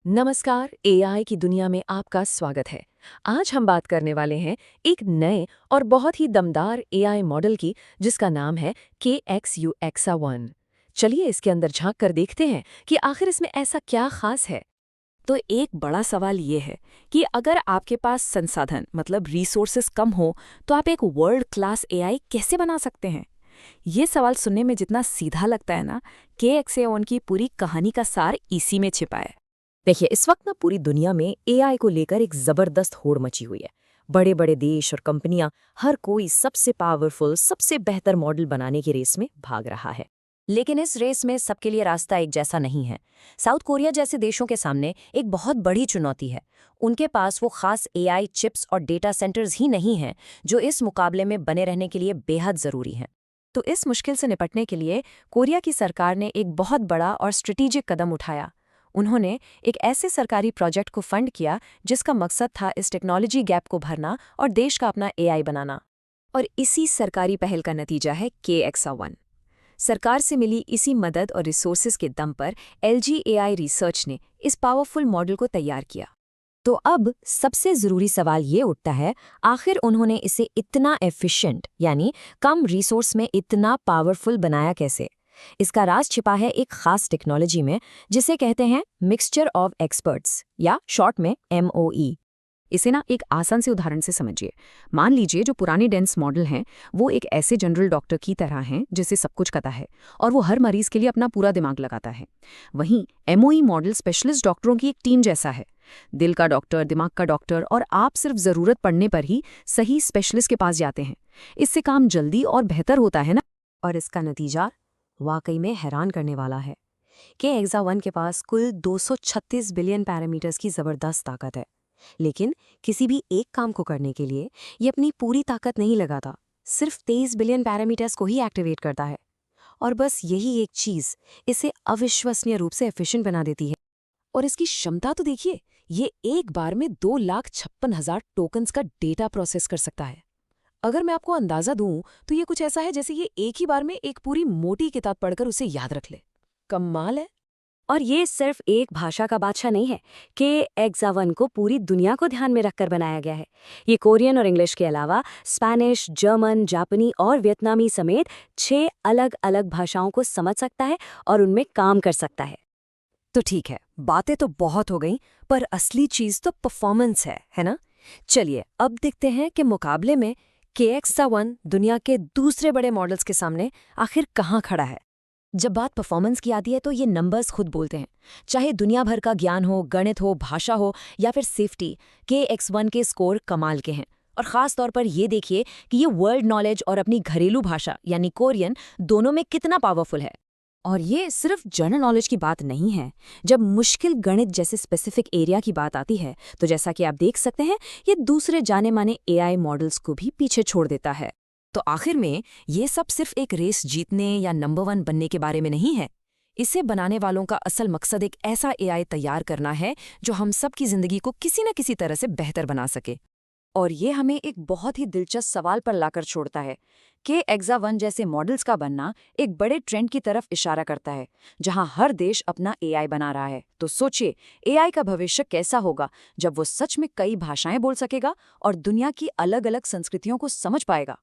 नमस्कार, एआई की दुनिया में आपका स्वागत है। आज हम बात करने वाले हैं एक नए और बहुत ही दमदार एआई मॉडल की, जिसका नाम है KXUXA1। चलिए इसके अंदर झांक कर देखते हैं कि आखिर इसमें ऐसा क्या खास है। तो एक बड़ा सवाल ये है कि अगर आपके पास संसाधन मतलब रिसोर्सेस कम हो तो आप एक वर्ल्ड क्लास एआई कैसे बना सकते हैं। ये सवाल सुनने में जितना सीधा लगता है ना, KXA1 की पूरी कहानी का सार इसी में छिपा है। देखिए, इस वक्त ना पूरी दुनिया में एआई को लेकर एक जबरदस्त होड़ मची हुई है। बड़े बड़े देश और कंपनियां हर कोई सबसे पावरफुल, सबसे बेहतर मॉडल बनाने की रेस में भाग रहा है। लेकिन इस रेस में सबके लिए रास्ता एक जैसा नहीं है। साउथ कोरिया जैसे देशों के सामने एक बहुत बड़ी चुनौती है। उनके पास वो खास एआई चिप्स और डेटा सेंटर्स ही नहीं हैं जो इस मुकाबले में बने रहने के लिए बेहद जरूरी हैं। तो इस मुश्किल से निपटने के लिए कोरिया की सरकार ने एक बहुत बड़ा और स्ट्रेटेजिक कदम उठाया। उन्होंने एक ऐसे सरकारी प्रोजेक्ट को फंड किया जिसका मकसद था इस टेक्नोलॉजी गैप को भरना और देश का अपना एआई बनाना। और इसी सरकारी पहल का नतीजा है KXA1। सरकार से मिली इसी मदद और रिसोर्सेज के दम पर LG AI रिसर्च ने इस पावरफुल मॉडल को तैयार किया। तो अब सबसे ज़रूरी सवाल ये उठता है, आखिर उन्होंने इसे इतना एफिशिएंट यानी कम रिसोर्स में इतना पावरफुल बनाया कैसे? इसका राज छिपा है एक खास टेक्नोलॉजी में जिसे कहते हैं मिक्सचर ऑफ एक्सपर्ट्स या शॉर्ट में MOE। इसे ना एक आसान से उदाहरण से समझिए। मान लीजिए जो पुराने डेंस मॉडल हैं वो एक ऐसे जनरल डॉक्टर की तरह हैं जिसे सब कुछ पता है और वो हर मरीज के लिए अपना पूरा दिमाग लगाता है। वहीं MOE मॉडल स्पेशलिस्ट डॉक्टरों की एक टीम जैसा है। दिल का डॉक्टर, दिमाग का डॉक्टर, और आप सिर्फ ज़रूरत पड़ने पर ही सही स्पेशलिस्ट के पास जाते हैं। इससे काम जल्दी और बेहतर होता है ना। और इसका नतीजा वाकई में हैरान करने वाला है। KXA1 के पास कुल 236 बिलियन पैरामीटर्स की ज़बरदस्त ताकत है। लेकिन किसी भी एक काम को करने के लिए ये अपनी पूरी ताकत नहीं लगाता, सिर्फ 23 बिलियन पैरामीटर्स को ही एक्टिवेट करता है। और बस यही एक चीज़ इसे अविश्वसनीय रूप से एफिशिएंट बना देती है। और इसकी क्षमता तो देखिए, ये एक बार में 2,56,000 टोकन्स का डेटा प्रोसेस कर सकता है। अगर मैं आपको अंदाजा दूं तो ये कुछ ऐसा है जैसे ये एक ही बार में एक पूरी मोटी किताब पढ़कर उसे याद रख ले। कमाल है। और ये सिर्फ एक भाषा का बादशाह नहीं है कि KXA1 को पूरी दुनिया को ध्यान में रखकर बनाया गया है। ये कोरियन और इंग्लिश के अलावा स्पेनिश, जर्मन, जापानी और वियतनामी समेत 6 अलग अलग भाषाओं को समझ सकता है और उनमें काम कर सकता है। तो ठीक है, बातें तो बहुत हो गईं, पर असली चीज तो परफॉर्मेंस है ना? चलिए अब देखते हैं कि मुकाबले में KXA1 दुनिया के दूसरे बड़े मॉडल्स के सामने आखिर कहाँ खड़ा है। जब बात परफॉर्मेंस की आती है तो ये नंबर्स खुद बोलते हैं। चाहे दुनिया भर का ज्ञान हो, गणित हो, भाषा हो या फिर सेफ्टी, KX1 के स्कोर कमाल के हैं। और ख़ास तौर पर ये देखिए कि ये वर्ल्ड नॉलेज और अपनी घरेलू भाषा यानी कोरियन दोनों में कितना पावरफुल है। और ये सिर्फ जनरल नॉलेज की बात नहीं है। जब मुश्किल गणित जैसे स्पेसिफिक एरिया की बात आती है तो जैसा कि आप देख सकते हैं, ये दूसरे जाने माने एआई मॉडल्स को भी पीछे छोड़ देता है। तो आखिर में ये सब सिर्फ एक रेस जीतने या नंबर 1 बनने के बारे में नहीं है। इसे बनाने वालों का असल मकसद एक ऐसा एआई तैयार करना है जो हम सब की जिंदगी को किसी न किसी तरह से बेहतर बना सके। और ये हमें एक बहुत ही दिलचस्प सवाल पर लाकर छोड़ता है कि KXA1 जैसे मॉडल्स का बनना एक बड़े ट्रेंड की तरफ इशारा करता है, जहां हर देश अपना एआई बना रहा है। तो सोचिए, एआई का भविष्य कैसा होगा जब वो सच में कई भाषाएं बोल सकेगा और दुनिया की अलग अलग संस्कृतियों को समझ पाएगा।